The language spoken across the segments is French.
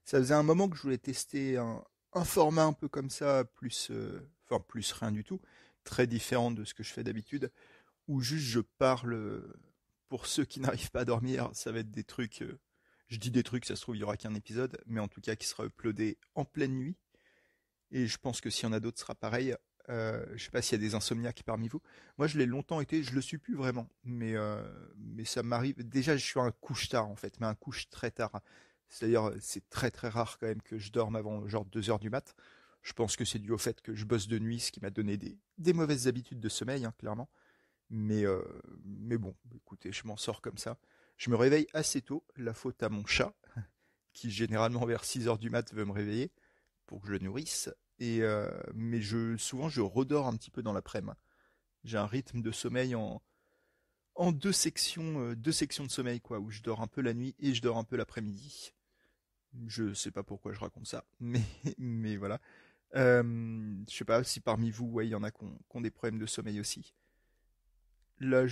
Ça faisait un moment que je voulais tester un format un peu comme ça, plus, enfin plus rien du tout, très différent de ce que je fais d'habitude, où juste je parle pour ceux qui n'arrivent pas à dormir. Ça va être des trucs, je dis des trucs, ça se trouve il y aura qu'un épisode, mais en tout cas qui sera uploadé en pleine nuit. Et je pense que s'il y en a d'autres, ce sera pareil. Je sais pas s'il y a des insomniaques parmi vous. Moi, je l'ai longtemps été, je le suis plus vraiment, mais ça m'arrive. Déjà, je suis un couche tard en fait, mais un couche très tard. C'est-à-dire, c'est très très rare quand même que je dorme avant genre 2 heures du mat. Je pense que c'est dû au fait que je bosse de nuit, ce qui m'a donné des mauvaises habitudes de sommeil, hein, clairement. Mais, euh, mais bon, écoutez, je m'en sors comme ça. Je me réveille assez tôt, la faute à mon chat, qui généralement vers 6 heures du mat veut me réveiller pour que je le nourrisse. Mais souvent je redors un petit peu dans l'après-midi. J'ai un rythme de sommeil en deux sections de sommeil quoi, où je dors un peu la nuit et je dors un peu l'après-midi. Je sais pas pourquoi je raconte ça, mais voilà. Je sais pas si parmi vous, ouais, il y en a qui ont des problèmes de sommeil aussi. Là,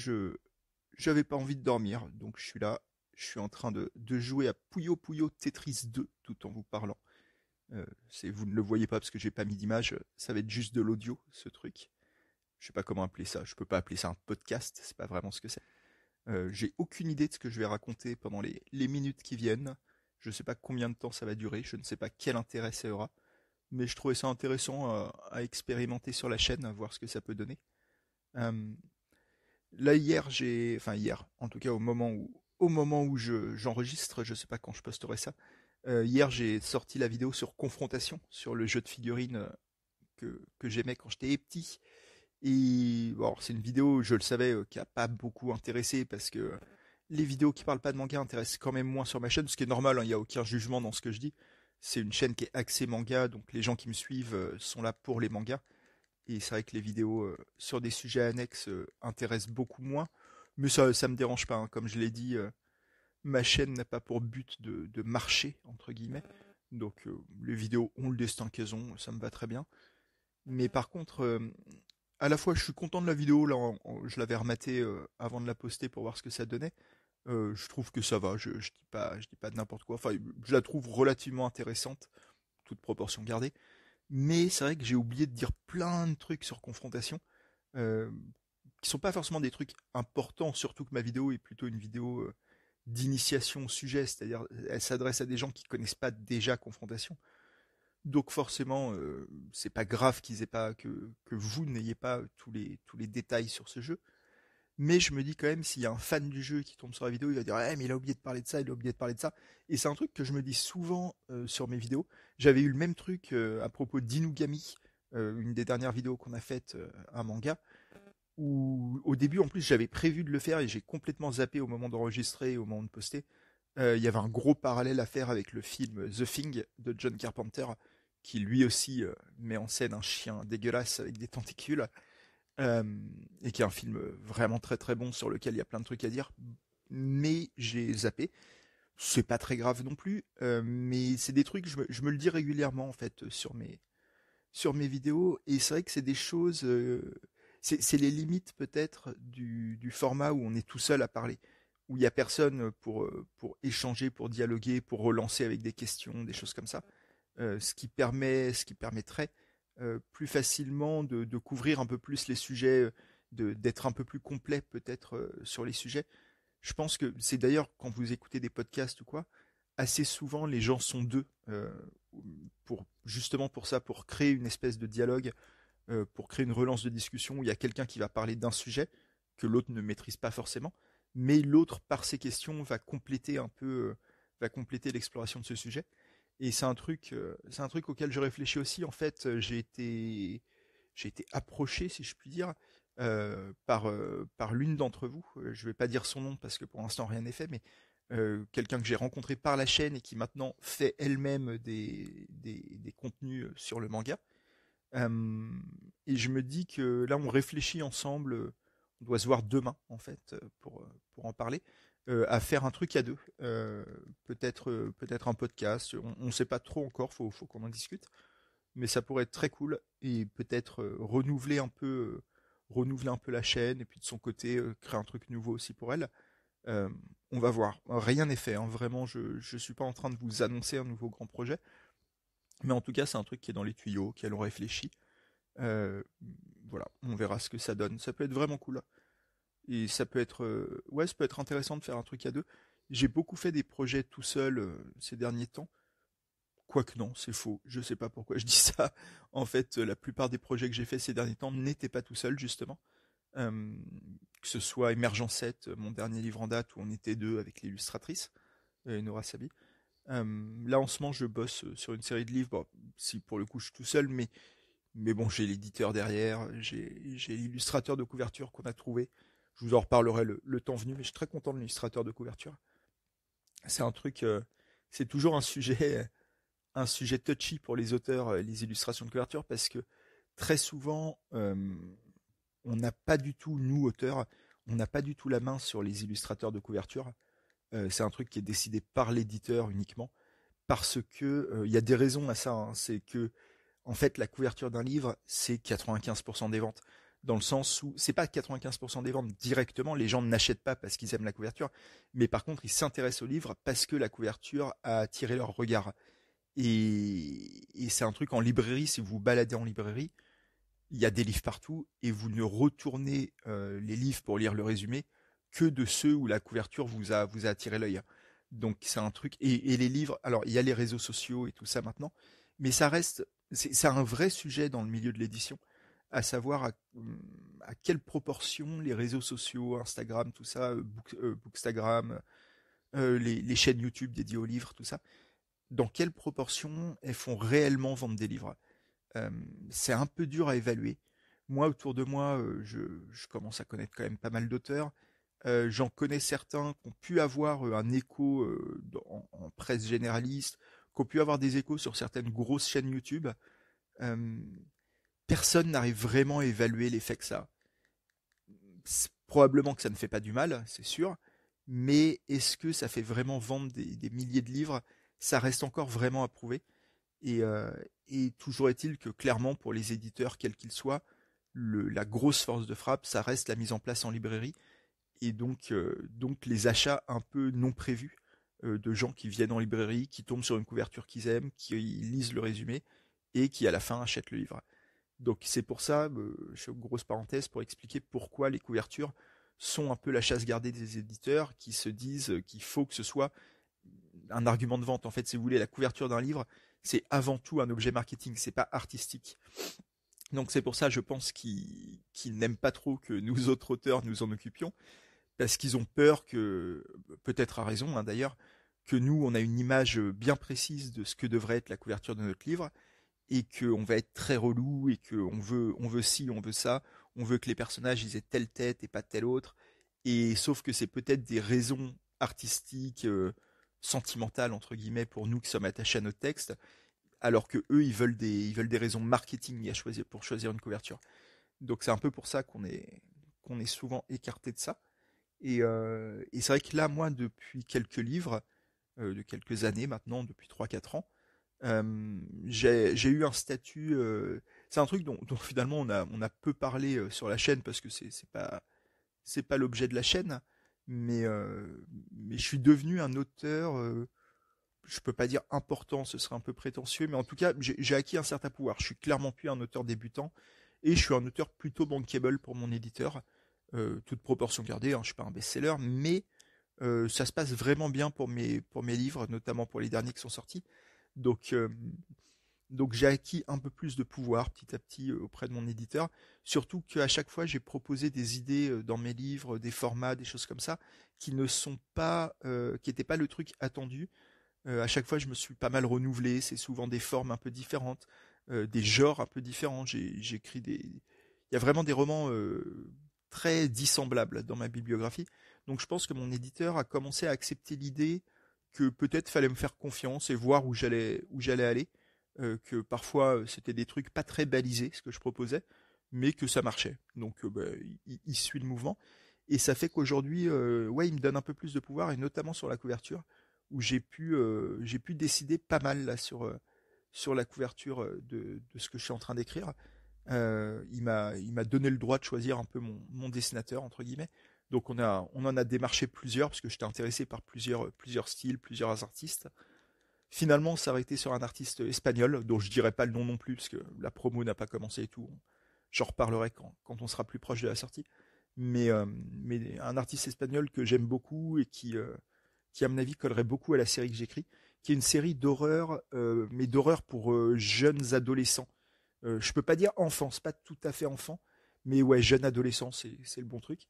j'avais pas envie de dormir, donc je suis là. Je suis en train de jouer à Puyo Puyo Tetris 2 tout en vous parlant. Vous ne le voyez pas parce que j'ai pas mis d'image, ça va être juste de l'audio, ce truc. Je sais pas comment appeler ça, je peux pas appeler ça un podcast, c'est pas vraiment ce que c'est. J'ai aucune idée de ce que je vais raconter pendant les minutes qui viennent. Je sais pas combien de temps ça va durer, je ne sais pas quel intérêt ça aura, mais je trouvais ça intéressant à expérimenter sur la chaîne, à voir ce que ça peut donner. Euh, Là enfin hier, en tout cas au moment où j'enregistre, je sais pas quand je posterai ça. Hier j'ai sorti la vidéo sur Confrontation, sur le jeu de figurines que j'aimais quand j'étais petit. Et bon, c'est une vidéo, je le savais, qui a pas beaucoup intéressé parce que les vidéos qui parlent pas de manga intéressent quand même moins sur ma chaîne, ce qui est normal, hein, il n'y a aucun jugement dans ce que je dis. C'est une chaîne qui est axée manga, donc les gens qui me suivent sont là pour les mangas. Et c'est vrai que les vidéos sur des sujets annexes intéressent beaucoup moins. Mais ça me dérange pas, hein. Comme je l'ai dit, ma chaîne n'a pas pour but de marcher, entre guillemets. Donc les vidéos ont le destin qu'elles ont, ça me va très bien. Mais par contre, à la fois je suis content de la vidéo, là je l'avais rematée avant de la poster pour voir ce que ça donnait. Je trouve que ça va, je dis pas de n'importe quoi. Enfin, je la trouve relativement intéressante, toute proportion gardée. Mais c'est vrai que j'ai oublié de dire plein de trucs sur confrontation, euh, qui sont pas forcément des trucs importants, surtout que ma vidéo est plutôt une vidéo d'initiation au sujet, c'est-à-dire elle s'adresse à des gens qui connaissent pas déjà confrontation. Donc forcément, c'est pas grave qu'ils aient pas que vous n'ayez pas tous les détails sur ce jeu. Mais je me dis quand même, s'il y a un fan du jeu qui tombe sur la vidéo, il va dire mais il a oublié de parler de ça, il a oublié de parler de ça. Et c'est un truc que je me dis souvent sur mes vidéos. J'avais eu le même truc à propos d'Inugami, une des dernières vidéos qu'on a faites, un manga, où au début en plus j'avais prévu de le faire et j'ai complètement zappé au moment d'enregistrer et au moment de poster. Il y avait un gros parallèle à faire avec le film The Thing de John Carpenter, qui lui aussi met en scène un chien dégueulasse avec des tentacules, euh, et qui est un film vraiment très très bon sur lequel il y a plein de trucs à dire. Mais j'ai zappé. C'est pas très grave non plus, mais c'est des trucs, je me le dis régulièrement en fait sur mes vidéos, et c'est vrai que c'est des choses, c'est les limites peut-être du format où on est tout seul à parler, où il y a personne pour échanger, pour dialoguer, pour relancer avec des questions, des choses comme ça, ce qui permettrait plus facilement de couvrir un peu plus les sujets, d'être un peu plus complet peut-être sur les sujets. Je pense que c'est d'ailleurs quand vous écoutez des podcasts ou quoi, assez souvent les gens sont deux pour justement pour ça, pour créer une espèce de dialogue, pour créer une relance de discussion où il y a quelqu'un qui va parler d'un sujet que l'autre ne maîtrise pas forcément, mais l'autre par ses questions va compléter un peu, va compléter l'exploration de ce sujet. Et c'est un truc auquel je réfléchis aussi. En fait, j'ai été approché, si je puis dire, par l'une d'entre vous. Je vais pas dire son nom parce que pour l'instant rien n'est fait, mais quelqu'un que j'ai rencontré par la chaîne et qui maintenant fait elle-même des contenus sur le manga. Euh, et je me dis que là, on réfléchit ensemble. On doit se voir demain, en fait, pour en parler, à faire un truc à deux. Peut-être un podcast. On ne sait pas trop encore. Faut qu'on en discute. Mais ça pourrait être très cool et peut-être renouveler un peu la chaîne et puis de son côté créer un truc nouveau aussi pour elle. Euh, On va voir. Rien n'est fait, hein. Vraiment, je suis pas en train de vous annoncer un nouveau grand projet. Mais en tout cas, c'est un truc qui est dans les tuyaux, auquel on réfléchit. Euh, voilà, on verra ce que ça donne. Ça peut être vraiment cool. Et ça peut être, ouais, ça peut être intéressant de faire un truc à deux. J'ai beaucoup fait des projets tout seul ces derniers temps. Quoique non, c'est faux. Je sais pas pourquoi je dis ça. En fait, la plupart des projets que j'ai fait ces derniers temps n'étaient pas tout seul, justement. Euh, que ce soit Emergent 7, mon dernier livre en date, où on était deux avec l'illustratrice, Nora Sabi. Là, en ce moment, je bosse sur une série de livres. Bon, si pour le coup, je suis tout seul, mais bon, j'ai l'éditeur derrière, j'ai l'illustrateur de couverture qu'on a trouvé. Je vous en reparlerai le temps venu, mais je suis très content de l'illustrateur de couverture. C'est un truc, c'est toujours un sujet touchy pour les auteurs, les illustrations de couverture, parce que très souvent, on n'a pas du tout, nous auteurs, on n'a pas du tout la main sur les illustrateurs de couverture. C'est un truc qui est décidé par l'éditeur uniquement, parce que il y a des raisons à ça, hein. C'est que en fait, la couverture d'un livre, c'est 95% des ventes. Dans le sens où, c'est pas 95% des ventes directement, les gens n'achètent pas parce qu'ils aiment la couverture, mais par contre, ils s'intéressent au livre parce que la couverture a attiré leur regard. Et c'est un truc en librairie, si vous vous baladez en librairie, il y a des livres partout et vous ne retournez les livres pour lire le résumé que de ceux où la couverture vous a attiré l'œil. Donc c'est un truc. Et les livres, alors il y a les réseaux sociaux et tout ça maintenant, mais ça reste, c'est un vrai sujet dans le milieu de l'édition, à savoir à quelle proportion les réseaux sociaux, Instagram, tout ça, Bookstagram, les chaînes YouTube dédiées aux livres, tout ça, dans quelle proportion elles font réellement vendre des livres. Euh, c'est un peu dur à évaluer. Moi, autour de moi, je commence à connaître quand même pas mal d'auteurs. J'en connais certains qui ont pu avoir un écho en presse généraliste, qui ont pu avoir des échos sur certaines grosses chaînes YouTube. Euh, Personne n'arrive vraiment à évaluer l'effet que ça a. Probablement que ça ne fait pas du mal, c'est sûr, mais est-ce que ça fait vraiment vendre des milliers de livres? Ça reste encore vraiment à prouver. Et, euh, et toujours est-il que clairement, pour les éditeurs, quels qu'ils soient, la grosse force de frappe, ça reste la mise en place en librairie et donc les achats un peu non prévus de gens qui viennent en librairie, qui tombent sur une couverture qu'ils aiment, qui lisent le résumé et qui à la fin achètent le livre. Donc c'est pour ça, je fais une grosse parenthèse pour expliquer pourquoi les couvertures sont un peu la chasse gardée des éditeurs qui se disent qu'il faut que ce soit un argument de vente. En fait, si vous voulez, la couverture d'un livre, c'est avant tout un objet marketing, c'est pas artistique. Donc c'est pour ça, je pense qu'ils n'aiment pas trop que nous autres auteurs nous en occupions, parce qu'ils ont peur que, peut-être à raison hein, d'ailleurs, que nous, on a une image bien précise de ce que devrait être la couverture de notre livre, et qu'on va être très relou, et qu'on veut ci, on veut ça, on veut que les personnages ils aient telle tête et pas telle autre, et sauf que c'est peut-être des raisons artistiques, sentimentales entre guillemets pour nous qui sommes attachés à notre texte, alors que eux ils veulent des raisons marketing à choisir pour choisir une couverture. Donc c'est un peu pour ça qu'on est souvent écarté de ça. Et c'est vrai que là, moi, depuis quelques livres, de quelques années maintenant, depuis 3 4 ans, j'ai eu un statut. C'est un truc dont finalement on a peu parlé sur la chaîne parce que c'est pas l'objet de la chaîne, mais je suis devenu un auteur. Je peux pas dire important, ce serait un peu prétentieux, mais en tout cas j'ai acquis un certain pouvoir. Je suis clairement plus un auteur débutant et je suis un auteur plutôt bankable pour mon éditeur. Toute proportion gardée, hein, je suis pas un best-seller, mais ça se passe vraiment bien pour mes livres, notamment pour les derniers qui sont sortis. Donc, euh, donc j'ai acquis un peu plus de pouvoir petit à petit auprès de mon éditeur. Surtout qu'à chaque fois j'ai proposé des idées dans mes livres, des formats, des choses comme ça, qui ne sont pas, qui n'étaient pas le truc attendu. À chaque fois je me suis pas mal renouvelé. C'est souvent des formes un peu différentes, des genres un peu différents. J'écris il y a vraiment des romans très dissemblables dans ma bibliographie. Donc je pense que mon éditeur a commencé à accepter l'idée que peut-être fallait me faire confiance et voir où j'allais aller, que parfois c'était des trucs pas très balisés ce que je proposais, mais que ça marchait. Donc bah, il suit le mouvement et ça fait qu'aujourd'hui, ouais, il me donne un peu plus de pouvoir et notamment sur la couverture où j'ai pu décider pas mal là sur la couverture de ce que je suis en train d'écrire. Il m'a donné le droit de choisir un peu mon dessinateur entre guillemets. Donc on en a démarché plusieurs parce que j'étais intéressé par plusieurs styles, plusieurs artistes. Finalement, on s'est arrêté sur un artiste espagnol dont je dirais pas le nom non plus parce que la promo n'a pas commencé et tout. J'en reparlerai quand on sera plus proche de la sortie. Mais un artiste espagnol que j'aime beaucoup et qui à mon avis collerait beaucoup à la série que j'écris, qui est une série d'horreur, mais d'horreur pour jeunes adolescents. Je peux pas dire enfant, c'est pas tout à fait enfant, mais ouais, jeune adolescent, c'est le bon truc.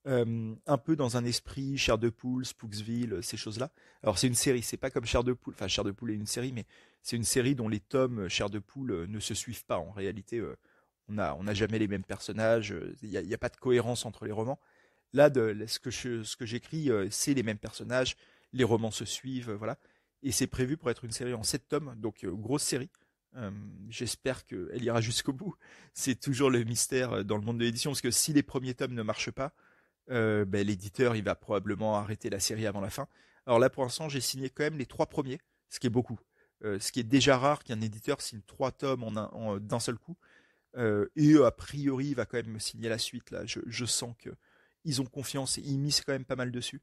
Un peu dans un esprit Chair de poule, Spooksville, ces choses-là. Alors c'est une série, c'est pas comme Chair de poule, enfin Chair de poule est une série, mais c'est une série dont les tomes Chair de poule ne se suivent pas. En réalité, on a jamais les mêmes personnages, y a pas de cohérence entre les romans. Là, ce que j'écris, c'est les mêmes personnages, les romans se suivent, voilà. Et c'est prévu pour être une série en 7 tomes, donc grosse série. Euh, J'espère qu'elle ira jusqu'au bout. C'est toujours le mystère dans le monde de l'édition, parce que si les premiers tomes ne marchent pas, ben, l'éditeur il va probablement arrêter la série avant la fin. Alors là, pour l'instant, j'ai signé quand même les 3 premiers, ce qui est beaucoup. Ce qui est déjà rare qu'un éditeur signe 3 tomes d'un seul coup. Et a priori, il va quand même me signer la suite. Là, je sens que ils ont confiance et ils misent quand même pas mal dessus.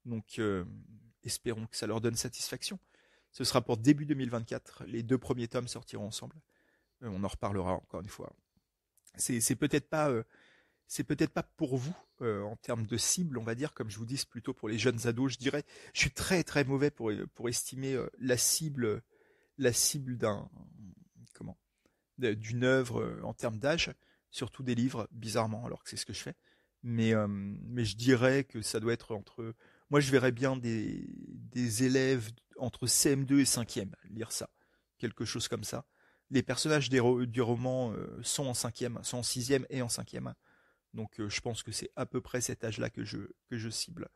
Donc, espérons que ça leur donne satisfaction. Ce sera pour début 2024. Les 2 premiers tomes sortiront ensemble. On en reparlera encore une fois. C'est peut-être pas, c'est peut-être pas pour vous en termes de cible, on va dire, comme je vous dis, c'est plutôt pour les jeunes ados. Je dirais, je suis très très mauvais pour estimer la cible d'un comment d'une œuvre en termes d'âge, surtout des livres, bizarrement, alors que c'est ce que je fais. Mais je dirais que ça doit être entre. Moi, je verrais bien des élèves entre CM2 et 5e lire ça. Quelque chose comme ça. Les personnages du roman sont en 5e, sont en 6e et en 5e. Donc je pense que c'est à peu près cet âge-là que je cible.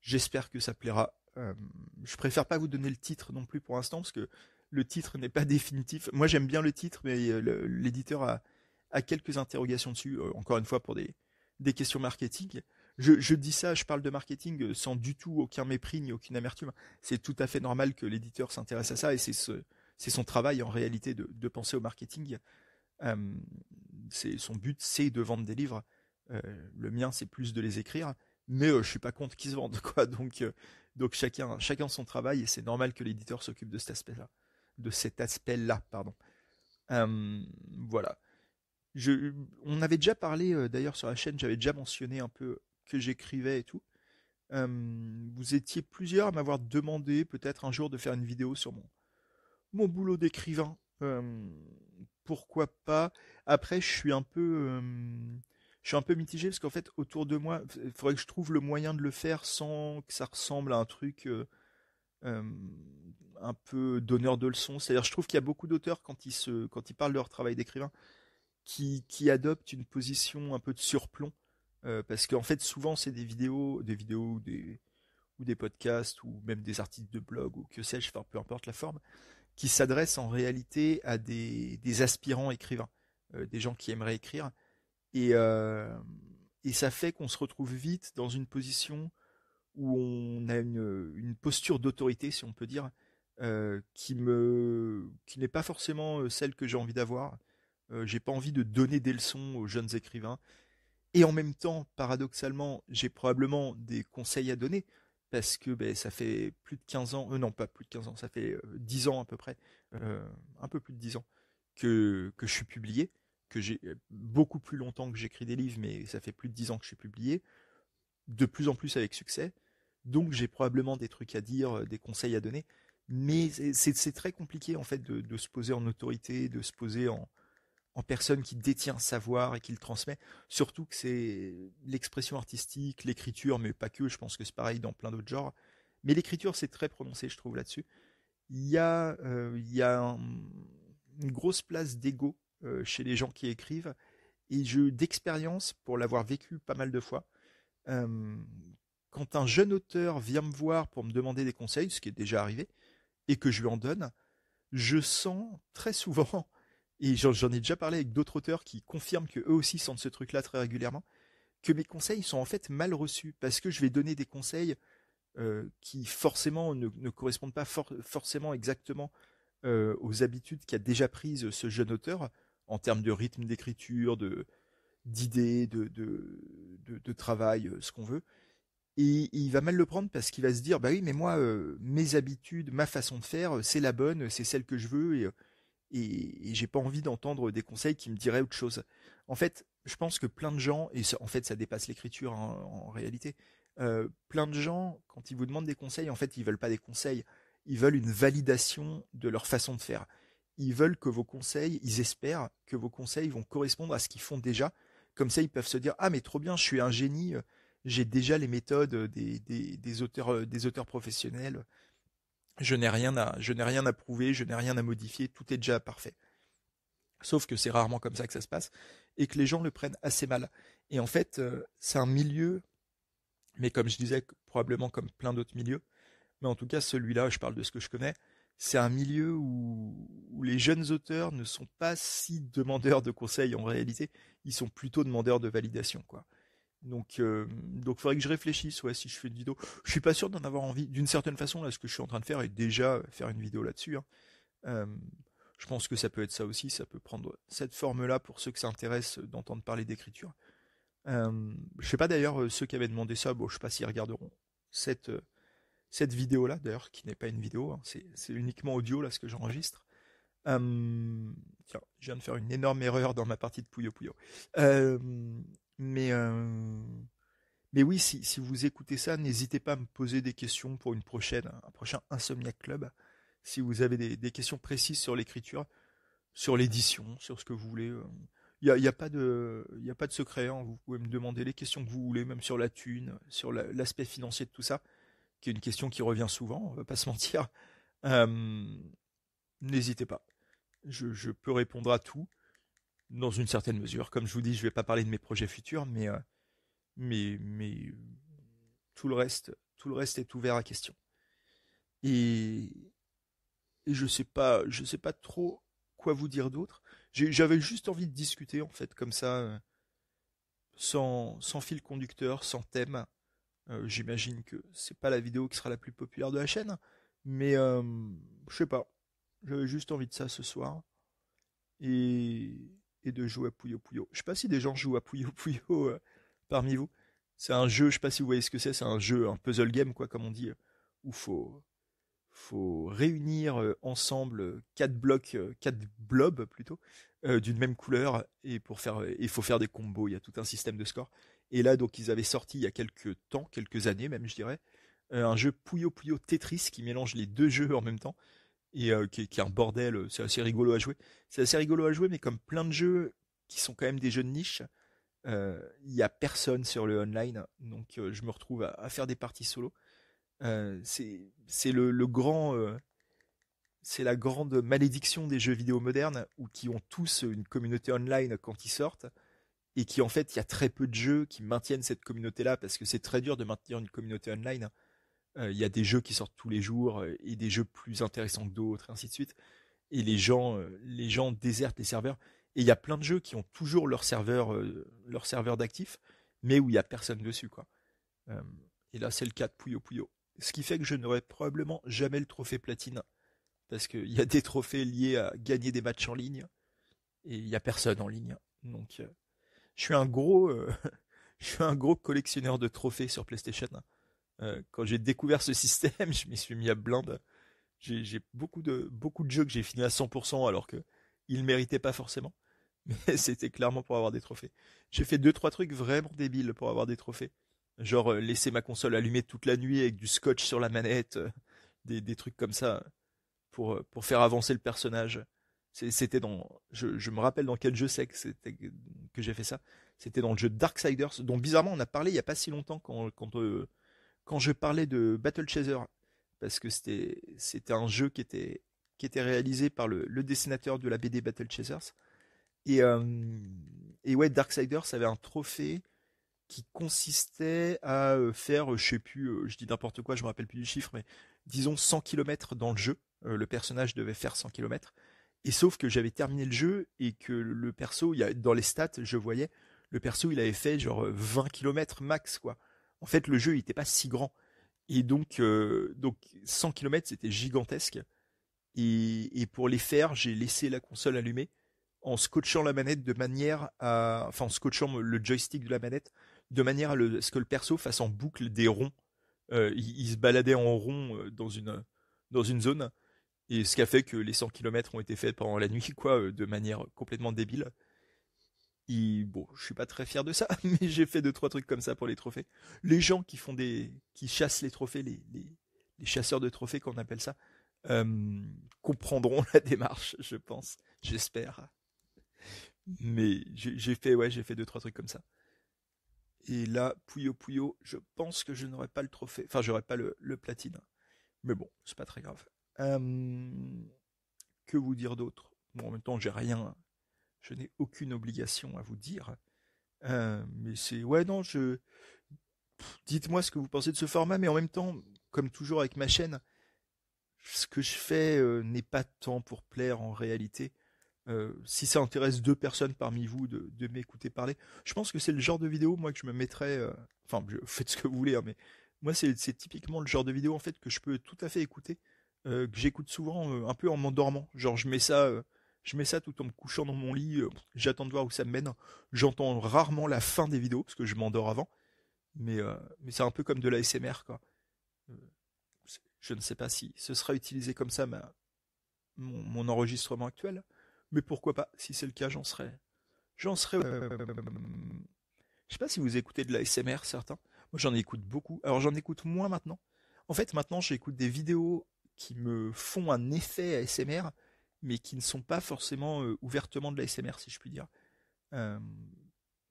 J'espère que ça plaira. Je préfère pas vous donner le titre non plus pour l'instant parce que le titre n'est pas définitif. Moi j'aime bien le titre, mais l'éditeur a quelques interrogations dessus. Encore une fois pour des questions marketing. Je dis ça, je parle de marketing sans du tout aucun mépris ni aucune amertume. C'est tout à fait normal que l'éditeur s'intéresse à ça et c'est son travail en réalité de penser au marketing. Euh, Son but, c'est de vendre des livres. Euh, le mien, c'est plus de les écrire, mais je suis pas contre qu'ils se vendent, quoi. Donc chacun son travail et c'est normal que l'éditeur s'occupe de cet aspect-là, pardon. Euh, voilà. On avait déjà parlé d'ailleurs sur la chaîne, j'avais déjà mentionné un peu que j'écrivais et tout. Vous étiez plusieurs à m'avoir demandé peut-être un jour de faire une vidéo sur mon boulot d'écrivain. Pourquoi pas? Après, je suis un peu mitigé parce qu'en fait, autour de moi, il faudrait que je trouve le moyen de le faire sans que ça ressemble à un truc euh, un peu donneur de leçons. C'est-à-dire, je trouve qu'il y a beaucoup d'auteurs quand ils parlent de leur travail d'écrivain, qui adoptent une position un peu de surplomb. Parce qu'en fait, souvent, c'est des vidéos ou des podcasts ou même des articles de blog ou que sais-je, enfin, peu importe la forme qui s'adresse en réalité à des aspirants écrivains, des gens qui aimeraient écrire. Et, euh, et ça fait qu'on se retrouve vite dans une position où on a une posture d'autorité, si on peut dire, qui n'est pas forcément celle que j'ai envie d'avoir. J'ai pas envie de donner des leçons aux jeunes écrivains. Et en même temps, paradoxalement, j'ai probablement des conseils à donner parce que ben, ça fait plus de 15 ans, non pas plus de 15 ans, ça fait 10 ans à peu près, un peu plus de 10 ans que je suis publié, que j'ai beaucoup plus longtemps que j'écris des livres, mais ça fait plus de 10 ans que je suis publié, de plus en plus avec succès. Donc j'ai probablement des trucs à dire, des conseils à donner, mais c'est très compliqué en fait de se poser en autorité, de se poser en personne qui détient un savoir et qui le transmet. Surtout que c'est l'expression artistique, l'écriture, mais pas que, je pense que c'est pareil dans plein d'autres genres. Mais l'écriture, c'est très prononcé, je trouve, là-dessus. Il y a une grosse place d'ego chez les gens qui écrivent. Et d'expérience, pour l'avoir vécu pas mal de fois, euh, quand un jeune auteur vient me voir pour me demander des conseils, ce qui est déjà arrivé, et que je lui en donne, je sens très souvent, et j'en ai déjà parlé avec d'autres auteurs qui confirment que eux aussi sentent ce truc-là très régulièrement, que mes conseils sont en fait mal reçus parce que je vais donner des conseils qui forcément ne correspondent pas forcément exactement aux habitudes qu'a déjà prises ce jeune auteur en termes de rythme d'écriture, d'idées, de travail, ce qu'on veut. Et il va mal le prendre parce qu'il va se dire, bah oui, mais moi, mes habitudes, ma façon de faire, c'est la bonne, c'est celle que je veux, et j'ai pas envie d'entendre des conseils qui me diraient autre chose. En fait, je pense que plein de gens, et en fait ça dépasse l'écriture hein, en réalité, plein de gens, quand ils vous demandent des conseils, en fait ils veulent pas des conseils, ils veulent une validation de leur façon de faire. Ils veulent que vos conseils, ils espèrent que vos conseils vont correspondre à ce qu'ils font déjà. Comme ça ils peuvent se dire, ah mais trop bien, je suis un génie, j'ai déjà les méthodes des auteurs professionnels, je n'ai rien à prouver, je n'ai rien à modifier, tout est déjà parfait. Sauf que c'est rarement comme ça que ça se passe et que les gens le prennent assez mal. Et en fait, c'est un milieu, mais comme je disais, probablement comme plein d'autres milieux, mais en tout cas celui-là, je parle de ce que je connais, c'est un milieu où les jeunes auteurs ne sont pas si demandeurs de conseils en réalité, ils sont plutôt demandeurs de validation, quoi. Donc faudrait que je réfléchisse, ouais, si je fais une vidéo. Je suis pas sûr d'en avoir envie. D'une certaine façon, là, ce que je suis en train de faire est déjà faire une vidéo là-dessus, hein. Euh, je pense que ça peut être ça aussi, ça peut prendre cette forme-là pour ceux que ça intéresse d'entendre parler d'écriture. Je sais pas d'ailleurs, ceux qui avaient demandé ça, bon, je sais pas s'ils regarderont cette, euh, cette vidéo-là, d'ailleurs, qui n'est pas une vidéo, hein, c'est uniquement audio, là, ce que j'enregistre. Tiens, je viens de faire une énorme erreur dans ma partie de Puyo Puyo. Euh, mais, euh, mais oui, si vous écoutez ça, n'hésitez pas à me poser des questions pour une prochaine, un prochain Insomniac Club. Si vous avez des questions précises sur l'écriture, sur l'édition, sur ce que vous voulez. Y a pas y a pas de secret, hein. Vous pouvez me demander les questions que vous voulez, même sur la thune, sur l'aspect financier de tout ça, qui est une question qui revient souvent, on va pas se mentir. Euh, N'hésitez pas. Je peux répondre à tout, dans une certaine mesure. Comme je vous dis, je vais pas parler de mes projets futurs, mais tout le reste est ouvert à question. Et, et je sais pas trop quoi vous dire d'autre. J'avais juste envie de discuter en fait, comme ça, sans fil conducteur, sans thème. J'imagine que c'est pas la vidéo qui sera la plus populaire de la chaîne, mais je sais pas. J'avais juste envie de ça ce soir et, et de jouer à Puyo Puyo. Je sais pas si des gens jouent à Puyo Puyo parmi vous. C'est un jeu, je sais pas si vous voyez ce que c'est un jeu, un puzzle game quoi, comme on dit, où faut réunir ensemble quatre blocs, quatre blobs plutôt, d'une même couleur et pour faire, il faut faire des combos. Il y a tout un système de score. Et là donc ils avaient sorti il y a quelques temps, quelques années même je dirais, un jeu Puyo Puyo Tetris qui mélange les deux jeux en même temps et qui est un bordel. C'est assez rigolo à jouer. C'est assez rigolo à jouer, mais comme plein de jeux qui sont quand même des jeux de niche, il y a personne sur le online, donc je me retrouve à faire des parties solo. C'est le grand, c'est la grande malédiction des jeux vidéo modernes, ou qui ont tous une communauté online quand ils sortent, et qui en fait il y a très peu de jeux qui maintiennent cette communauté-là parce que c'est très dur de maintenir une communauté online. Il y a des jeux qui sortent tous les jours et des jeux plus intéressants que d'autres, et ainsi de suite. Et les gens désertent les serveurs. Et il y a plein de jeux qui ont toujours leur serveur d'actifs, mais où il y a personne dessus, quoi. Euh, et là, c'est le cas de Puyo Puyo. Ce qui fait que je n'aurai probablement jamais le trophée platine. Parce qu'il y a des trophées liés à gagner des matchs en ligne. Et il n'y a personne en ligne. Donc, je suis un gros, je suis un gros collectionneur de trophées sur PlayStation. Quand j'ai découvert ce système, je m'y suis mis à blinde. J'ai beaucoup de jeux que j'ai fini à 100% alors que ils méritaient pas forcément. Mais c'était clairement pour avoir des trophées. J'ai fait deux trois trucs vraiment débiles pour avoir des trophées. Genre laisser ma console allumée toute la nuit avec du scotch sur la manette, des trucs comme ça pour faire avancer le personnage. C'était dans, je me rappelle dans quel jeu c'est que j'ai fait ça. C'était dans le jeu Darksiders, dont bizarrement on a parlé il y a pas si longtemps quand je parlais de Battle Chaser, parce que c'était un jeu qui était réalisé par le dessinateur de la BD Battle Chasers. Et, euh, et ouais, Darksiders avait un trophée qui consistait à faire, je sais plus, je dis n'importe quoi, je me rappelle plus du chiffre, mais disons 100 kilomètres dans le jeu. Le personnage devait faire 100 kilomètres. Et sauf que j'avais terminé le jeu et que le perso, dans les stats, je voyais, le perso, il avait fait genre 20 kilomètres max, quoi. En fait, le jeu, il était pas si grand. Et donc 100 kilomètres, c'était gigantesque. Et pour les faire, j'ai laissé la console allumée en scotchant la manette de manière à, enfin en scotchant le joystick de la manette de manière à ce que le perso fasse en boucle des ronds. Il se baladait en rond dans une zone, et ce qui a fait que les 100 kilomètres ont été faits pendant la nuit, quoi, de manière complètement débile. Et bon, je suis pas très fier de ça, mais j'ai fait deux trois trucs comme ça pour les trophées. Les gens qui chassent les trophées, les chasseurs de trophées qu'on appelle ça, comprendront la démarche, je pense, j'espère. Mais j'ai fait deux trois trucs comme ça. Et là, Puyo Puyo, je pense que je n'aurai pas le trophée, enfin j'aurai pas le platine. Mais bon, c'est pas très grave. Euh, que vous dire d'autre? Bon, en même temps, j'ai rien, je n'ai aucune obligation à vous dire. Mais c'est, ouais, non, dites-moi ce que vous pensez de ce format, mais en même temps, comme toujours avec ma chaîne, ce que je fais n'est pas tant pour plaire en réalité. Si ça intéresse deux personnes parmi vous de m'écouter parler, je pense que c'est le genre de vidéo, moi, que je me mettrais. Enfin, faites ce que vous voulez, hein, mais moi, c'est typiquement le genre de vidéo en fait que je peux tout à fait écouter, que j'écoute souvent un peu en m'endormant. Genre, je mets ça tout en me couchant dans mon lit. J'attends de voir où ça me mène. J'entends rarement la fin des vidéos parce que je m'endors avant, mais c'est un peu comme de la SMR, quoi. Euh, je ne sais pas si ce sera utilisé comme ça, mon enregistrement actuel. Mais pourquoi pas? Si c'est le cas, j'en serais. Je sais pas si vous écoutez de la SMR, certains. Moi, j'en écoute beaucoup. Alors, j'en écoute moins maintenant. En fait, maintenant, j'écoute des vidéos qui me font un effet ASMR, mais qui ne sont pas forcément ouvertement de la SMR, si je puis dire. Euh,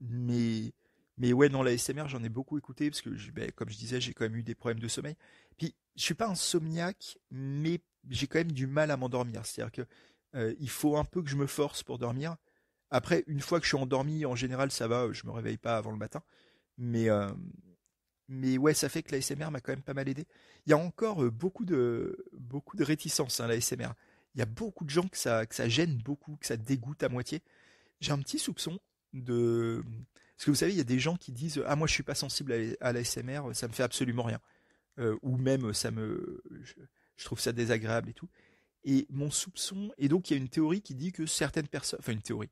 mais, mais ouais, non, la SMR, j'en ai beaucoup écouté parce que, ben, comme je disais, j'ai quand même eu des problèmes de sommeil. Puis, je suis pas insomniaque, mais j'ai quand même du mal à m'endormir. C'est-à-dire que il faut un peu que je me force pour dormir. Après, une fois que je suis endormi, en général, ça va, je me réveille pas avant le matin. Mais, euh, mais ouais, ça fait que la SMR m'a quand même pas mal aidé. Il y a encore beaucoup de réticence, hein, la SMR. Il y a beaucoup de gens que ça gêne beaucoup, que ça dégoûte à moitié. J'ai un petit soupçon de... Parce que vous savez, il y a des gens qui disent ah, moi je suis pas sensible à la SMR, ça me fait absolument rien. Ou même je trouve ça désagréable et tout. Et mon soupçon, et donc il y a une théorie qui dit que certaines personnes, enfin une théorie,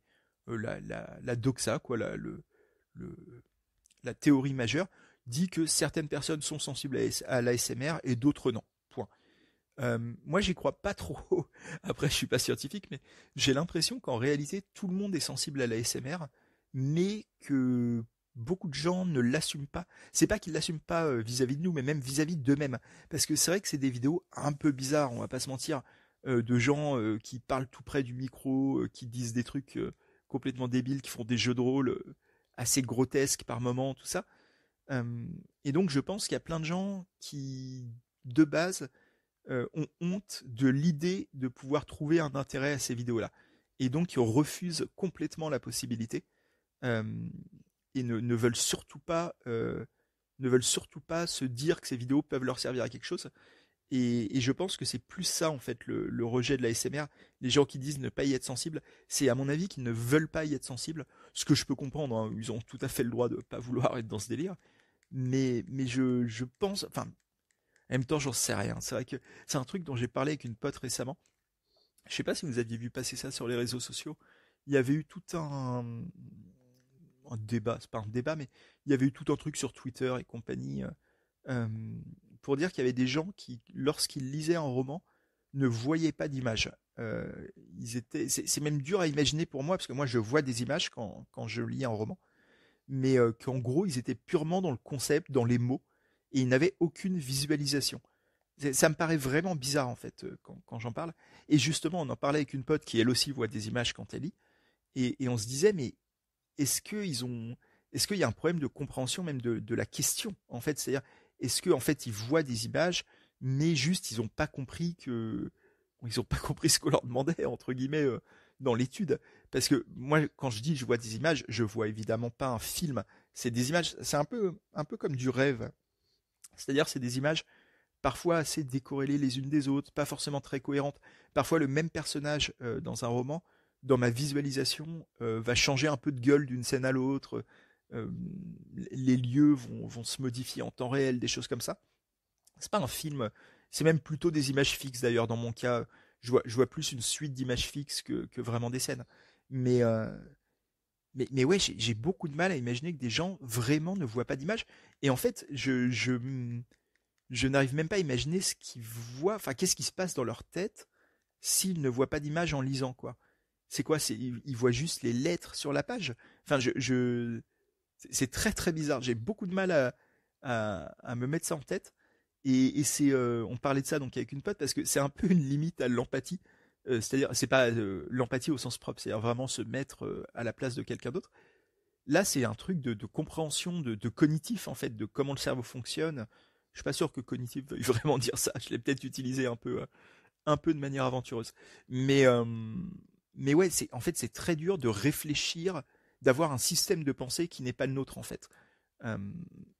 la doxa, quoi, le- la théorie majeure, dit que certaines personnes sont sensibles à l'ASMR et d'autres non. Point. Moi, j'y crois pas trop. Après, je suis pas scientifique, mais j'ai l'impression qu'en réalité, tout le monde est sensible à l'ASMR, mais que beaucoup de gens ne l'assument pas. C'est pas qu'ils l'assument pas vis-à-vis de nous, mais même vis-à-vis d'eux-mêmes. Parce que c'est vrai que c'est des vidéos un peu bizarres, on va pas se mentir, de gens qui parlent tout près du micro, qui disent des trucs complètement débiles, qui font des jeux de rôle assez grotesques par moments, tout ça. Euh, et donc, je pense qu'il y a plein de gens qui, de base, ont honte de l'idée de pouvoir trouver un intérêt à ces vidéos-là. Et donc, ils refusent complètement la possibilité euh, et ne veulent surtout pas, ne veulent surtout pas se dire que ces vidéos peuvent leur servir à quelque chose. Et je pense que c'est plus ça, en fait, le rejet de la SMR. Les gens qui disent ne pas y être sensibles, c'est à mon avis qu'ils ne veulent pas y être sensibles. Ce que je peux comprendre, hein, ils ont tout à fait le droit de ne pas vouloir être dans ce délire. Mais je pense, enfin, en même temps, j'en sais rien. C'est vrai que c'est un truc dont j'ai parlé avec une pote récemment. Je sais pas si vous aviez vu passer ça sur les réseaux sociaux. Il y avait eu tout un débat, c'est pas un débat, mais il y avait eu tout un truc sur Twitter et compagnie euh, pour dire qu'il y avait des gens qui, lorsqu'ils lisaient un roman, ne voyaient pas d'image. C'est même dur à imaginer pour moi parce que moi je vois des images quand je lis un roman, mais qu'en gros ils étaient purement dans le concept, dans les mots, et ils n'avaient aucune visualisation. Ça me paraît vraiment bizarre en fait quand j'en parle. Et justement, on en parlait avec une pote qui elle aussi voit des images quand elle lit, et on se disait mais est-ce qu'ils ont, est-ce qu'il y a un problème de compréhension même de la question en fait, c'est-à-dire est-ce que en fait ils voient des images, mais juste ils n'ont pas compris que ils ont pas compris ce qu'on leur demandait entre guillemets dans l'étude. Parce que moi, quand je dis je vois des images, je vois évidemment pas un film. C'est des images, c'est un peu comme du rêve. C'est-à-dire c'est des images parfois assez décorrélées les unes des autres, pas forcément très cohérentes. Parfois le même personnage dans un roman, dans ma visualisation, va changer un peu de gueule d'une scène à l'autre. Euh, les lieux vont se modifier en temps réel, des choses comme ça. C'est pas un film, c'est même plutôt des images fixes d'ailleurs dans mon cas. Je vois plus une suite d'images fixes que vraiment des scènes. Mais, euh, mais ouais, j'ai beaucoup de mal à imaginer que des gens vraiment ne voient pas d'image. Et en fait, je n'arrive même pas à imaginer ce qu'ils voient, enfin, qu'est-ce qui se passe dans leur tête s'ils ne voient pas d'image en lisant, quoi. C'est quoi? Ils voient juste les lettres sur la page. Enfin, c'est très très bizarre. J'ai beaucoup de mal à me mettre ça en tête. On parlait de ça donc avec une pote parce que c'est un peu une limite à l'empathie. C'est-à-dire, c'est pas l'empathie au sens propre, c'est-à-dire vraiment se mettre à la place de quelqu'un d'autre. Là, c'est un truc de compréhension, de cognitif en fait, de comment le cerveau fonctionne. Je suis pas sûr que cognitif veuille vraiment dire ça. Je l'ai peut-être utilisé un peu de manière aventureuse. Mais, euh, mais ouais, en fait, c'est très dur de réfléchir, d'avoir un système de pensée qui n'est pas le nôtre, en fait. Euh,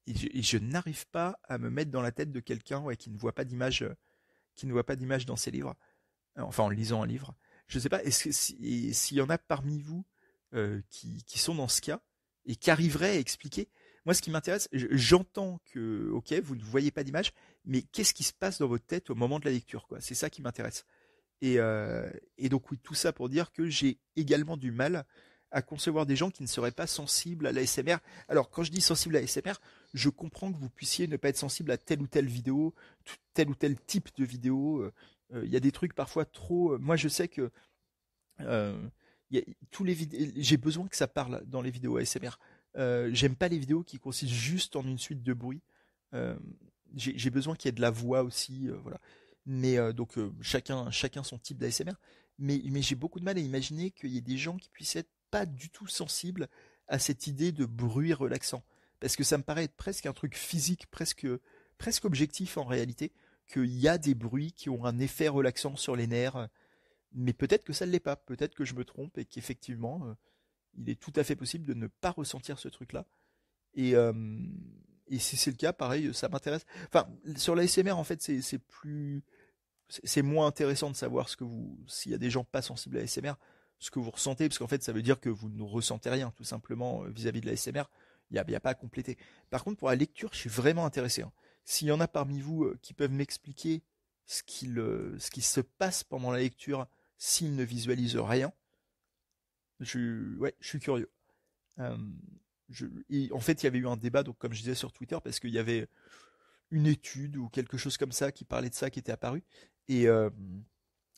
et je n'arrive pas à me mettre dans la tête de quelqu'un ouais, qui ne voit pas d'image, qui ne voit pas d'image dans ses livres, enfin en lisant un livre. Je ne sais pas, s'il y en a parmi vous qui sont dans ce cas et qui arriveraient à expliquer. Moi, ce qui m'intéresse, j'entends que, ok, vous ne voyez pas d'image, mais qu'est-ce qui se passe dans votre tête au moment de la lecture, quoi. C'est ça qui m'intéresse. Et donc oui, tout ça pour dire que j'ai également du mal à concevoir des gens qui ne seraient pas sensibles à l'ASMR. Alors quand je dis sensible à l'ASMR, je comprends que vous puissiez ne pas être sensible à telle ou telle vidéo, tel ou tel type de vidéo. Il y a des trucs parfois trop. Moi je sais que euh, j'ai besoin que ça parle dans les vidéos ASMR. J'aime pas les vidéos qui consistent juste en une suite de bruits. Euh, j'ai besoin qu'il y ait de la voix aussi, voilà. Mais donc chacun son type d'ASMR. Mais j'ai beaucoup de mal à imaginer qu'il y ait des gens qui puissent être pas du tout sensibles à cette idée de bruit relaxant. Parce que ça me paraît être presque un truc physique, presque objectif en réalité, qu'il y a des bruits qui ont un effet relaxant sur les nerfs. Mais peut-être que ça ne l'est pas, peut-être que je me trompe et qu'effectivement, il est tout à fait possible de ne pas ressentir ce truc-là. Et, euh, et si c'est le cas, pareil, ça m'intéresse. Enfin, sur la SMR, en fait, c'est moins intéressant de savoir s'il y a des gens pas sensibles à la SMR, ce que vous ressentez, parce qu'en fait, ça veut dire que vous ne ressentez rien, tout simplement, vis-à-vis de la SMR. Il y a pas à compléter. Par contre, pour la lecture, je suis vraiment intéressé, hein. S'il y en a parmi vous qui peuvent m'expliquer ce qui se passe pendant la lecture s'ils ne visualisent rien, ouais, je suis curieux. Euh, et en fait, il y avait eu un débat, donc comme je disais sur Twitter, parce qu'il y avait une étude ou quelque chose comme ça qui parlait de ça qui était apparu. Et, euh,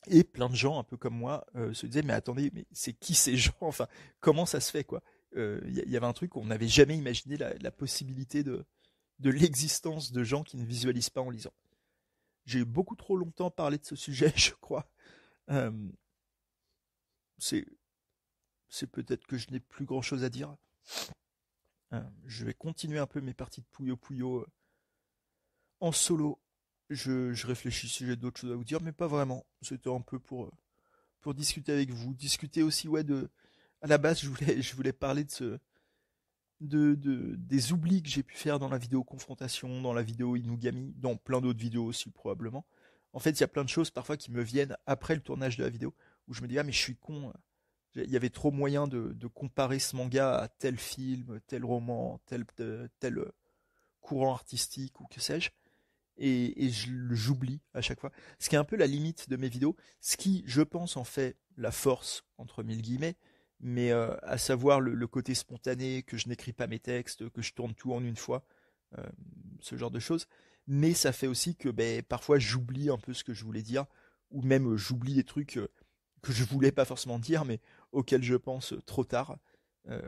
et plein de gens, un peu comme moi, se disaient, mais attendez, mais c'est qui ces gens? Enfin, comment ça se fait, quoi? Il y avait un truc où on n'avait jamais imaginé la possibilité de l'existence de gens qui ne visualisent pas en lisant. J'ai beaucoup trop longtemps parlé de ce sujet, je crois. Euh, c'est, c'est peut-être que je n'ai plus grand-chose à dire. Je vais continuer un peu mes parties de Puyo Puyo en solo. Je réfléchis si j'ai d'autres choses à vous dire, mais pas vraiment. C'était un peu pour discuter avec vous. Discuter aussi, ouais, à la base, je voulais parler des oublis que j'ai pu faire dans la vidéo confrontation, dans la vidéo Inugami, dans plein d'autres vidéos aussi, probablement. En fait, il y a plein de choses parfois qui me viennent après le tournage de la vidéo, où je me dis, ah, mais je suis con. Il y avait trop moyen de comparer ce manga à tel film, tel roman, tel courant artistique ou que sais-je. Et j'oublie à chaque fois. Ce qui est un peu la limite de mes vidéos, ce qui, je pense, en fait la force, entre mille guillemets, mais à savoir le côté spontané, que je n'écris pas mes textes, que je tourne tout en une fois, euh, ce genre de choses. Mais ça fait aussi que ben, parfois j'oublie un peu ce que je voulais dire, ou même j'oublie des trucs que je voulais pas forcément dire, mais auxquels je pense trop tard,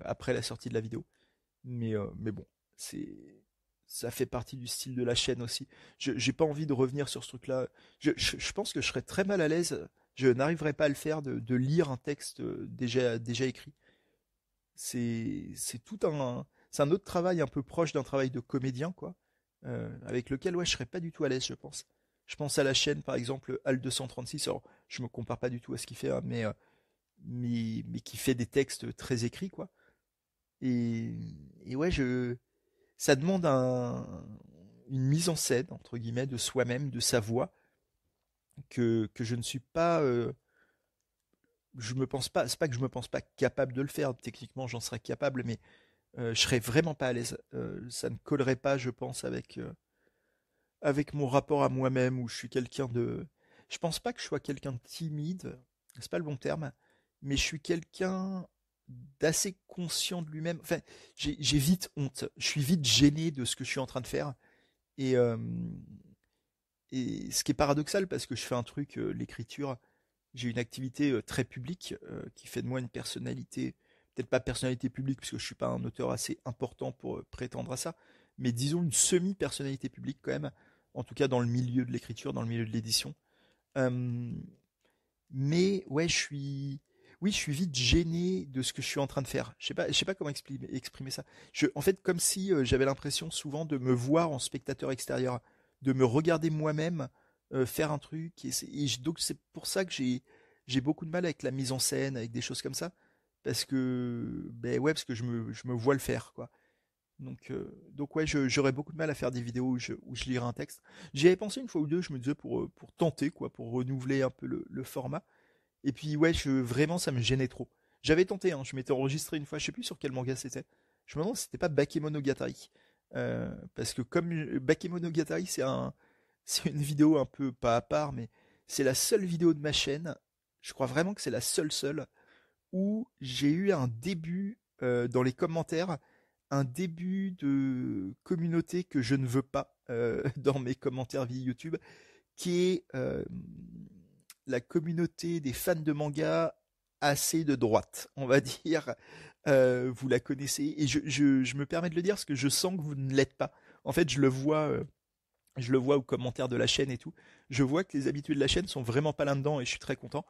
après la sortie de la vidéo. Mais bon, c'est ça fait partie du style de la chaîne aussi. J'ai pas envie de revenir sur ce truc-là. Je pense que je serais très mal à l'aise. Je n'arriverais pas à le faire de lire un texte déjà écrit. C'est un autre travail un peu proche d'un travail de comédien, quoi, avec lequel ouais, je serais pas du tout à l'aise, je pense. Je pense à la chaîne, par exemple, Al 236. Alors, je me compare pas du tout à ce qu'il fait, hein, mais qui fait des textes très écrits, quoi. Et, et ouais, ça demande une mise en scène, entre guillemets, de soi-même, de sa voix, que je ne suis pas. Je me pense pas. C'est pas que je me pense pas capable de le faire. Techniquement, j'en serais capable, mais je serais vraiment pas à l'aise. Ça ne collerait pas, je pense, avec mon rapport à moi-même, où je suis quelqu'un de. Je pense pas que je sois quelqu'un de timide. C'est pas le bon terme, mais je suis quelqu'un d'assez conscient de lui-même. Enfin, j'ai vite honte. Je suis vite gêné de ce que je suis en train de faire. Et, euh, et ce qui est paradoxal parce que je fais un truc, l'écriture, j'ai une activité très publique qui fait de moi une personnalité, peut-être pas personnalité publique parce que je suis pas un auteur assez important pour prétendre à ça, mais disons une semi-personnalité publique quand même, en tout cas dans le milieu de l'écriture, dans le milieu de l'édition. Euh, mais ouais, oui, je suis vite gêné de ce que je suis en train de faire. Je sais pas comment exprimer ça. En fait, comme si j'avais l'impression souvent de me voir en spectateur extérieur, de me regarder moi-même faire un truc. Donc c'est pour ça que j'ai beaucoup de mal avec la mise en scène, avec des choses comme ça, parce que ben ouais, parce que je me vois le faire quoi. Donc ouais, j'aurais beaucoup de mal à faire des vidéos où je lirais un texte. J'y avais pensé une fois ou deux, je me disais pour tenter, quoi, pour renouveler un peu le format. Et puis ouais, vraiment ça me gênait trop. J'avais tenté, hein, je m'étais enregistré une fois, je sais plus sur quel manga c'était. Je me demande si c'était pas Bakemonogatari. Parce que comme Bakemonogatari, c'est une vidéo un peu pas à part, mais c'est la seule vidéo de ma chaîne, je crois vraiment que c'est la seule, où j'ai eu un début dans les commentaires, un début de communauté que je ne veux pas dans mes commentaires via YouTube, qui est la communauté des fans de manga assez de droite, on va dire. Vous la connaissez, et je me permets de le dire parce que je sens que vous ne l'êtes pas. En fait, je le vois aux commentaires de la chaîne et tout. Je vois que les habitués de la chaîne sont vraiment pas là-dedans et je suis très content.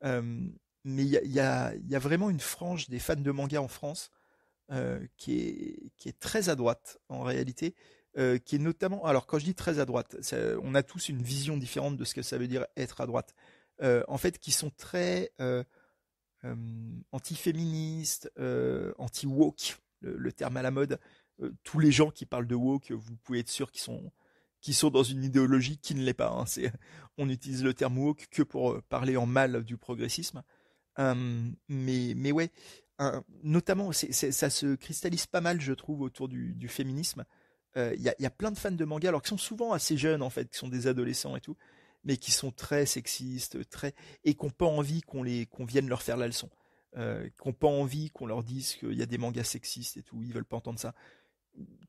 Euh, mais il y a vraiment une frange des fans de manga en France qui est très à droite en réalité, qui est notamment, alors quand je dis très à droite, on a tous une vision différente de ce que ça veut dire être à droite. En fait, qui sont très anti-féministes, anti-woke, le terme à la mode. Tous les gens qui parlent de woke, vous pouvez être sûr qu'ils sont dans une idéologie qui ne l'est pas. Hein. On utilise le terme woke que pour parler en mal du progressisme. Mais ouais, notamment, ça se cristallise pas mal, je trouve, autour du féminisme. Il y a plein de fans de manga, alors qui sont souvent assez jeunes, en fait, qui sont des adolescents et tout, mais qui sont très sexistes, et qui n'ont pas envie qu'on vienne leur faire la leçon. Qui n'ont pas envie qu'on leur dise qu'il y a des mangas sexistes et tout, ils veulent pas entendre ça.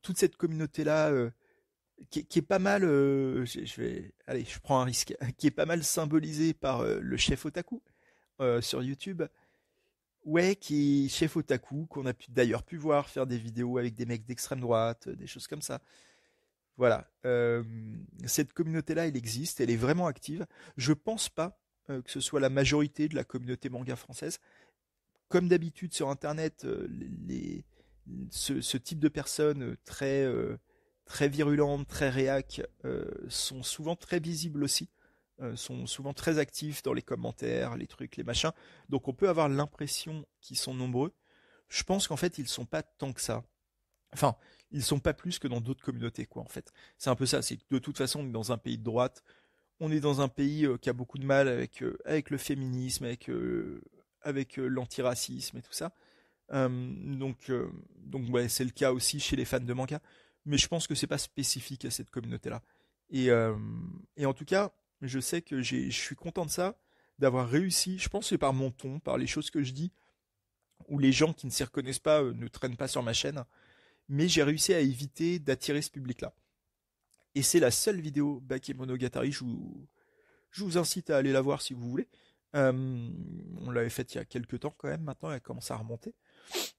Toute cette communauté-là, qui est pas mal, allez, je prends un risque, qui est pas mal symbolisée par le chef otaku sur YouTube. Ouais, qui est chef otaku, qu'on a d'ailleurs pu voir faire des vidéos avec des mecs d'extrême droite, des choses comme ça. Voilà. Cette communauté-là, elle existe, elle est vraiment active. Je pense pas que ce soit la majorité de la communauté manga française. Comme d'habitude sur Internet, ce type de personnes très virulentes, très réac, sont souvent très visibles aussi, sont souvent très actifs dans les commentaires, les trucs, les machins. Donc on peut avoir l'impression qu'ils sont nombreux. Je pense qu'en fait ils sont pas tant que ça. Enfin, ils sont pas plus que dans d'autres communautés, quoi, en fait. C'est un peu ça, c'est que de toute façon on est dans un pays de droite, on est dans un pays qui a beaucoup de mal avec le féminisme, avec l'antiracisme et tout ça. Donc ouais, c'est le cas aussi chez les fans de manga. Mais je pense que c'est pas spécifique à cette communauté-là. Et, euh, et en tout cas, je sais que je suis content de ça, d'avoir réussi. Je pense que c'est par mon ton, par les choses que je dis, où les gens qui ne s'y reconnaissent pas ne traînent pas sur ma chaîne. Mais j'ai réussi à éviter d'attirer ce public-là. Et c'est la seule vidéo Bakemonogatari. Je vous incite à aller la voir si vous voulez. On l'avait faite il y a quelques temps quand même. Maintenant, elle commence à remonter.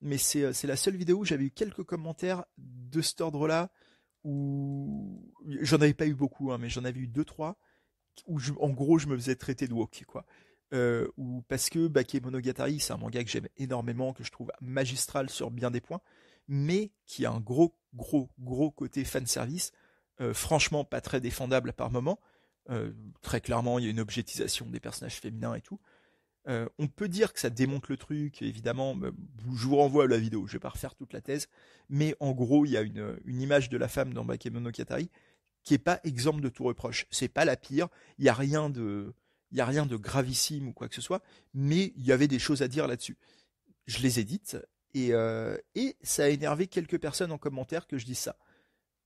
Mais c'est la seule vidéo où j'avais eu quelques commentaires de cet ordre-là, où j'en avais pas eu beaucoup, hein, mais j'en avais eu deux trois, où en gros je me faisais traiter de woke, quoi. Ou parce que Bakemonogatari, c'est un manga que j'aime énormément, que je trouve magistral sur bien des points, mais qui a un gros côté fan service, franchement pas très défendable par moment. Très clairement, il y a une objetisation des personnages féminins et tout. On peut dire que ça démonte le truc, évidemment. Je vous renvoie à la vidéo, je vais pas refaire toute la thèse, mais en gros, il y a une image de la femme dans Bakemonogatari qui est pas exempte de tout reproche. C'est pas la pire, il y a il y a rien de gravissime ou quoi que ce soit, mais il y avait des choses à dire là-dessus. Je les ai dites et ça a énervé quelques personnes en commentaire que je dise ça.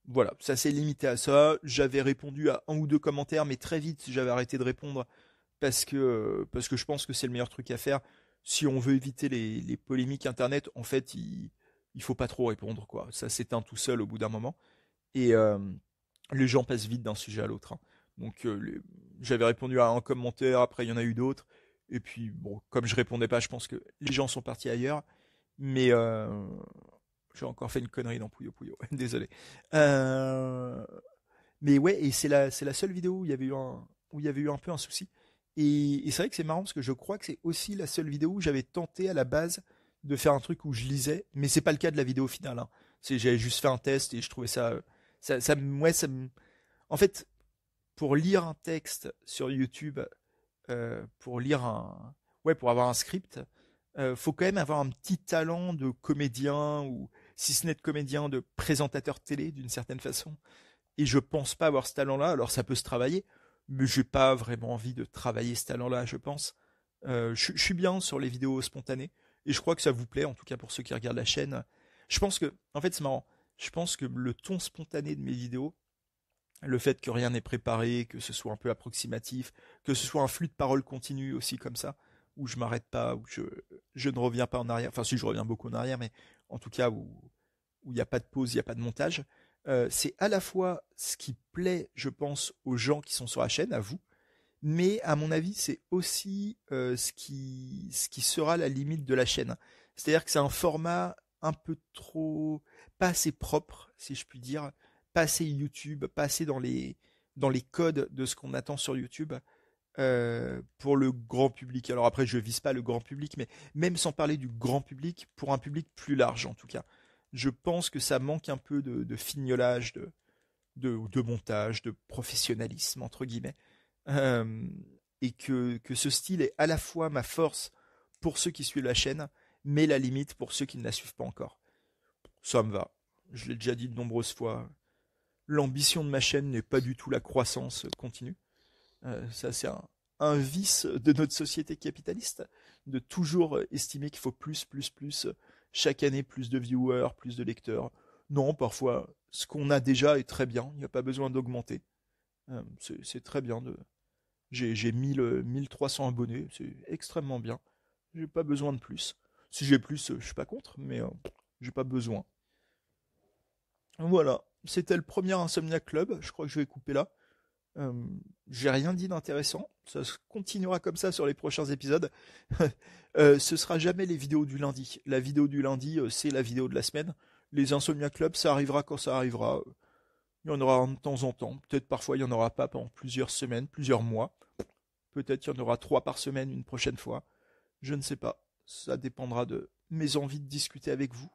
Voilà, ça s'est limité à ça. J'avais répondu à un ou deux commentaires, mais très vite j'avais arrêté de répondre parce que je pense que c'est le meilleur truc à faire. si on veut éviter les polémiques internet, en fait, il faut pas trop répondre, quoi. Ça s'éteint tout seul au bout d'un moment. Et les gens passent vite d'un sujet à l'autre, hein. Donc j'avais répondu à un commentaire, après il y en a eu d'autres. Et puis bon, comme je répondais pas, je pense que les gens sont partis ailleurs. Mais j'ai encore fait une connerie dans Puyo Puyo. Désolé. Euh, mais ouais, et c'est la seule vidéo où il y avait eu un peu un souci. Et c'est vrai que c'est marrant parce que je crois que c'est aussi la seule vidéo où j'avais tenté à la base de faire un truc où je lisais, mais c'est pas le cas de la vidéo finale, hein. J'avais juste fait un test et je trouvais ouais, en fait, pour lire un texte sur YouTube, pour lire ouais, pour avoir un script, faut quand même avoir un petit talent de comédien ou si ce n'est de comédien, de présentateur télé d'une certaine façon. Et je pense pas avoir ce talent-là. Alors ça peut se travailler, mais j'ai pas vraiment envie de travailler ce talent-là, je pense. Je suis bien sur les vidéos spontanées et je crois que ça vous plaît, en tout cas pour ceux qui regardent la chaîne. Je pense que, en fait, c'est marrant. Je pense que le ton spontané de mes vidéos, le fait que rien n'est préparé, que ce soit un peu approximatif, que ce soit un flux de paroles continu aussi comme ça, où je m'arrête pas, où je ne reviens pas en arrière. Enfin, si je reviens beaucoup en arrière, mais en tout cas où il n'y a pas de pause, il n'y a pas de montage. C'est à la fois ce qui plaît, je pense, aux gens qui sont sur la chaîne, à vous, mais à mon avis, c'est aussi ce qui sera la limite de la chaîne. C'est-à-dire que c'est un format un peu trop, pas assez propre, si je puis dire, pas assez YouTube, pas assez dans les codes de ce qu'on attend sur YouTube pour le grand public. Alors après, je vise pas le grand public, mais même sans parler du grand public, pour un public plus large en tout cas. Je pense que ça manque un peu de fignolage, de montage, de professionnalisme, entre guillemets. Euh, et que ce style est à la fois ma force pour ceux qui suivent la chaîne, mais la limite pour ceux qui ne la suivent pas encore. Ça me va. Je l'ai déjà dit de nombreuses fois. L'ambition de ma chaîne n'est pas du tout la croissance continue. Ça, c'est un vice de notre société capitaliste, de toujours estimer qu'il faut plus, plus, plus, chaque année plus de viewers, plus de lecteurs. Non, parfois, ce qu'on a déjà est très bien, il n'y a pas besoin d'augmenter. C'est très bien. J'ai 1300 abonnés, c'est extrêmement bien. J'ai pas besoin de plus. Si j'ai plus, je suis pas contre, mais j'ai pas besoin. Voilà, c'était le premier Insomniac Club, je crois que je vais couper là. Euh, j'ai rien dit d'intéressant. Ça se continuera comme ça sur les prochains épisodes. Ce sera jamais les vidéos du lundi. La vidéo du lundi, c'est la vidéo de la semaine. Les Insomnia Club, ça arrivera quand ça arrivera. Il y en aura de temps en temps. Peut-être parfois il n'y en aura pas pendant plusieurs semaines, plusieurs mois. Peut-être qu'il y en aura 3 par semaine une prochaine fois. Je ne sais pas. Ça dépendra de mes envies de discuter avec vous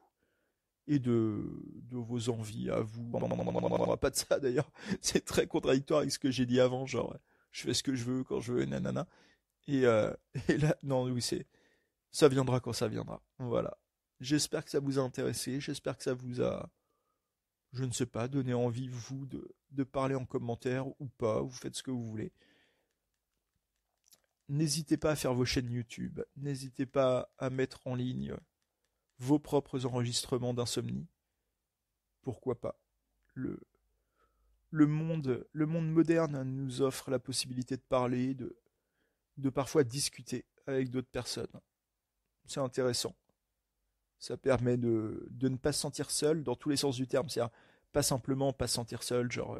et de vos envies à vous. Pas de ça d'ailleurs, c'est très contradictoire avec ce que j'ai dit avant, genre je fais ce que je veux quand je veux, nanana. Et, euh, et là, non, oui, ça viendra quand ça viendra. Voilà. J'espère que ça vous a intéressé, j'espère que ça vous a, je ne sais pas, donné envie, vous, de parler en commentaire ou pas, vous faites ce que vous voulez. N'hésitez pas à faire vos chaînes YouTube, n'hésitez pas à mettre en ligne vos propres enregistrements d'insomnie. Pourquoi pas? Le, le monde moderne nous offre la possibilité de parler, de parfois discuter avec d'autres personnes. C'est intéressant. Ça permet de ne pas se sentir seul dans tous les sens du terme. C'est-à-dire pas simplement pas se sentir seul, genre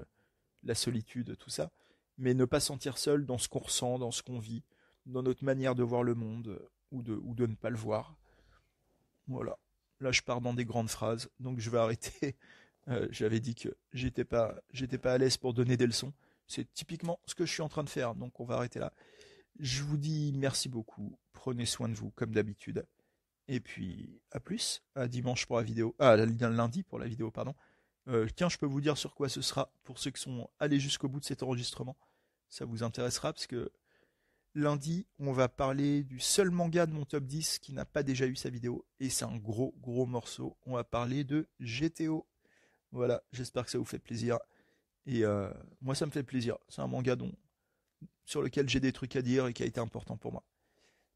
la solitude, tout ça, mais ne pas se sentir seul dans ce qu'on ressent, dans ce qu'on vit, dans notre manière de voir le monde ou de ne pas le voir. Voilà. Là, je pars dans des grandes phrases, donc je vais arrêter. J'avais dit que j'étais pas à l'aise pour donner des leçons. C'est typiquement ce que je suis en train de faire, donc on va arrêter là. Je vous dis merci beaucoup. Prenez soin de vous, comme d'habitude. Et puis, à plus. À dimanche pour la vidéo. Ah, lundi pour la vidéo, pardon. Tiens, je peux vous dire sur quoi ce sera pour ceux qui sont allés jusqu'au bout de cet enregistrement. Ça vous intéressera parce que lundi, on va parler du seul manga de mon top 10 qui n'a pas déjà eu sa vidéo. Et c'est un gros, gros morceau. On va parler de GTO. Voilà, j'espère que ça vous fait plaisir. Et moi, ça me fait plaisir. C'est un manga sur lequel j'ai des trucs à dire et qui a été important pour moi.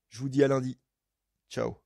Je vous dis à lundi. Ciao.